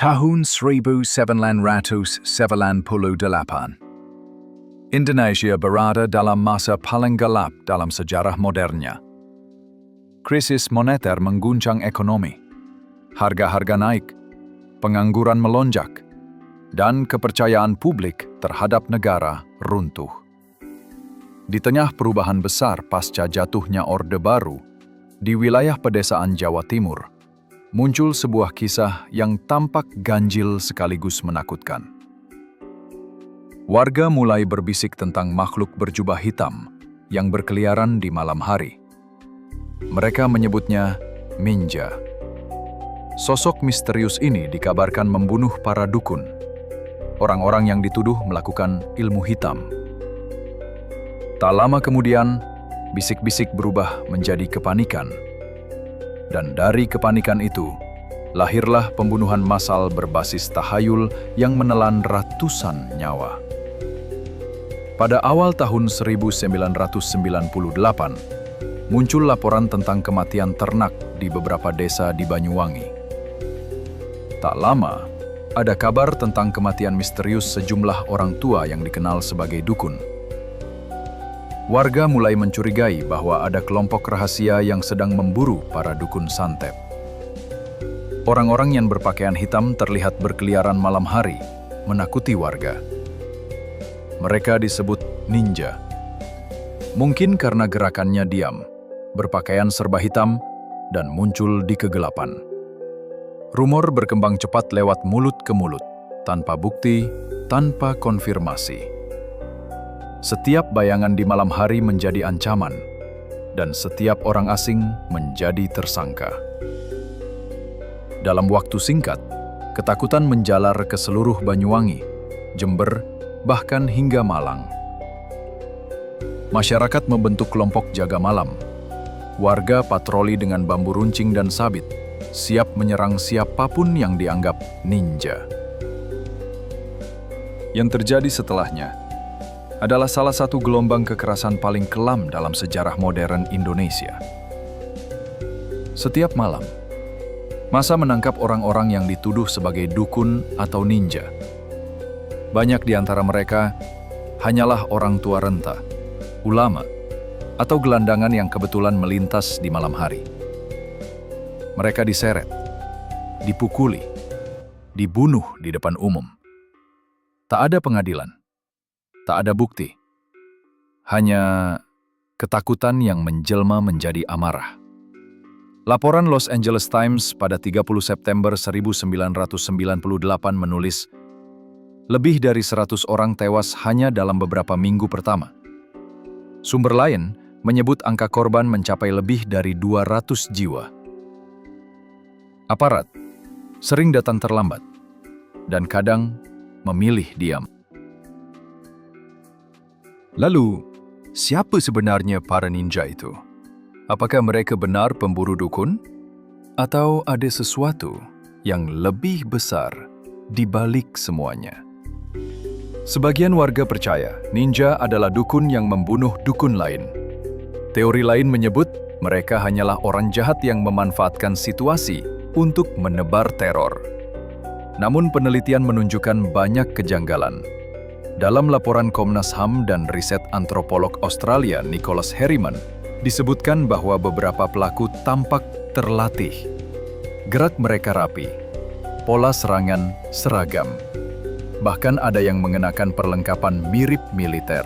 Tahun 1798, Indonesia berada dalam masa paling gelap dalam sejarah modernnya. Krisis moneter mengguncang ekonomi, harga-harga naik, pengangguran melonjak, dan kepercayaan publik terhadap negara runtuh. Di tengah perubahan besar pasca jatuhnya Orde Baru, di wilayah pedesaan Jawa Timur, muncul sebuah kisah yang tampak ganjil sekaligus menakutkan. Warga mulai berbisik tentang makhluk berjubah hitam yang berkeliaran di malam hari. Mereka menyebutnya Minja. Sosok misterius ini dikabarkan membunuh para dukun, orang-orang yang dituduh melakukan ilmu hitam. Tak lama kemudian, bisik-bisik berubah menjadi kepanikan. Dan dari kepanikan itu, lahirlah pembunuhan massal berbasis tahayul yang menelan ratusan nyawa. Pada awal tahun 1998, muncul laporan tentang kematian ternak di beberapa desa di Banyuwangi. Tak lama, ada kabar tentang kematian misterius sejumlah orang tua yang dikenal sebagai dukun. Warga mulai mencurigai bahwa ada kelompok rahasia yang sedang memburu para dukun santet. Orang-orang yang berpakaian hitam terlihat berkeliaran malam hari, menakuti warga. Mereka disebut ninja. Mungkin karena gerakannya diam, berpakaian serba hitam, dan muncul di kegelapan. Rumor berkembang cepat lewat mulut ke mulut, tanpa bukti, tanpa konfirmasi. Setiap bayangan di malam hari menjadi ancaman, dan setiap orang asing menjadi tersangka. Dalam waktu singkat, ketakutan menjalar ke seluruh Banyuwangi, Jember, bahkan hingga Malang. Masyarakat membentuk kelompok jaga malam. Warga patroli dengan bambu runcing dan sabit, siap menyerang siapapun yang dianggap ninja. Yang terjadi setelahnya adalah salah satu gelombang kekerasan paling kelam dalam sejarah modern Indonesia. Setiap malam, massa menangkap orang-orang yang dituduh sebagai dukun atau ninja. Banyak di antara mereka hanyalah orang tua renta, ulama, atau gelandangan yang kebetulan melintas di malam hari. Mereka diseret, dipukuli, dibunuh di depan umum. Tak ada pengadilan. Tak ada bukti, hanya ketakutan yang menjelma menjadi amarah. Laporan Los Angeles Times pada 30 September 1998 menulis, lebih dari 100 orang tewas hanya dalam beberapa minggu pertama. Sumber lain menyebut angka korban mencapai lebih dari 200 jiwa. Aparat sering datang terlambat, dan kadang memilih diam. Lalu, siapa sebenarnya para ninja itu? Apakah mereka benar pemburu dukun? Atau ada sesuatu yang lebih besar di balik semuanya? Sebagian warga percaya ninja adalah dukun yang membunuh dukun lain. Teori lain menyebut mereka hanyalah orang jahat yang memanfaatkan situasi untuk menebar teror. Namun penelitian menunjukkan banyak kejanggalan. Dalam laporan Komnas HAM dan riset antropolog Australia Nicholas Harriman, disebutkan bahwa beberapa pelaku tampak terlatih. Gerak mereka rapi, pola serangan seragam. Bahkan ada yang mengenakan perlengkapan mirip militer.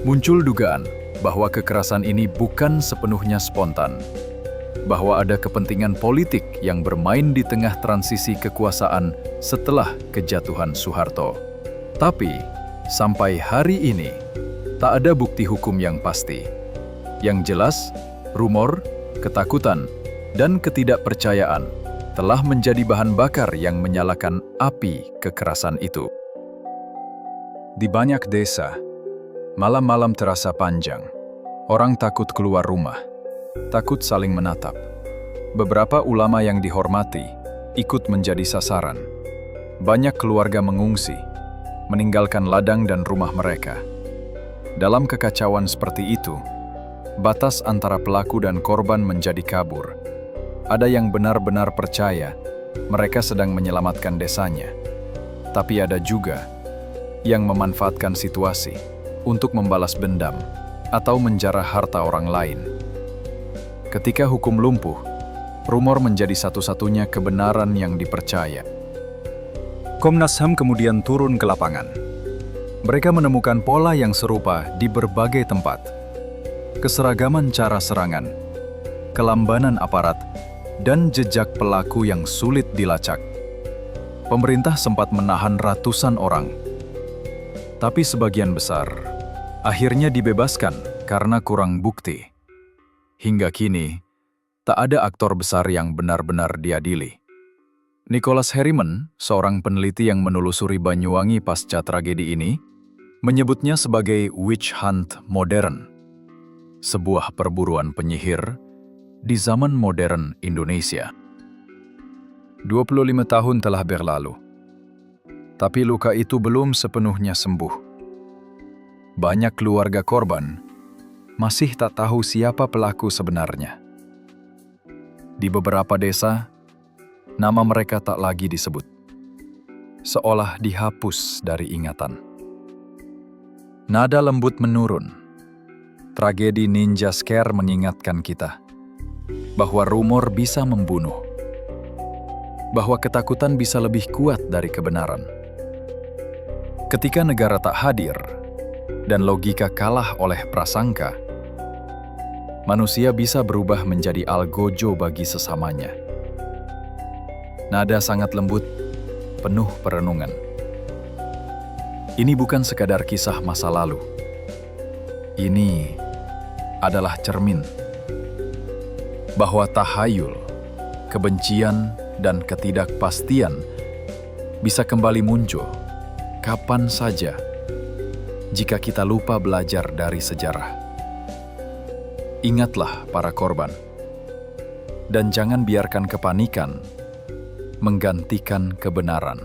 Muncul dugaan bahwa kekerasan ini bukan sepenuhnya spontan, bahwa ada kepentingan politik yang bermain di tengah transisi kekuasaan setelah kejatuhan Soeharto. Tapi, sampai hari ini, tak ada bukti hukum yang pasti. Yang jelas, rumor, ketakutan, dan ketidakpercayaan telah menjadi bahan bakar yang menyalakan api kekerasan itu. Di banyak desa, malam-malam terasa panjang. Orang takut keluar rumah, takut saling menatap. Beberapa ulama yang dihormati ikut menjadi sasaran. Banyak keluarga mengungsi, meninggalkan ladang dan rumah mereka. Dalam kekacauan seperti itu, batas antara pelaku dan korban menjadi kabur. Ada yang benar-benar percaya mereka sedang menyelamatkan desanya. Tapi ada juga yang memanfaatkan situasi untuk membalas dendam atau menjarah harta orang lain. Ketika hukum lumpuh, rumor menjadi satu-satunya kebenaran yang dipercaya. Komnas HAM kemudian turun ke lapangan. Mereka menemukan pola yang serupa di berbagai tempat. Keseragaman cara serangan, kelambanan aparat, dan jejak pelaku yang sulit dilacak. Pemerintah sempat menahan ratusan orang, tapi sebagian besar akhirnya dibebaskan karena kurang bukti. Hingga kini, tak ada aktor besar yang benar-benar diadili. Nicholas Harriman, seorang peneliti yang menelusuri Banyuwangi pasca tragedi ini, menyebutnya sebagai witch hunt modern, sebuah perburuan penyihir di zaman modern Indonesia. 25 tahun telah berlalu, tapi luka itu belum sepenuhnya sembuh. Banyak keluarga korban masih tak tahu siapa pelaku sebenarnya. Di beberapa desa, nama mereka tak lagi disebut, seolah dihapus dari ingatan. Nada lembut menurun. Tragedi Ninja Scare mengingatkan kita bahwa rumor bisa membunuh, bahwa ketakutan bisa lebih kuat dari kebenaran. Ketika negara tak hadir dan logika kalah oleh prasangka, manusia bisa berubah menjadi algojo bagi sesamanya. Nada sangat lembut, penuh perenungan. Ini bukan sekadar kisah masa lalu. Ini adalah cermin bahwa tahayul, kebencian, dan ketidakpastian bisa kembali muncul kapan saja jika kita lupa belajar dari sejarah. Ingatlah para korban, dan jangan biarkan kepanikan menggantikan kebenaran.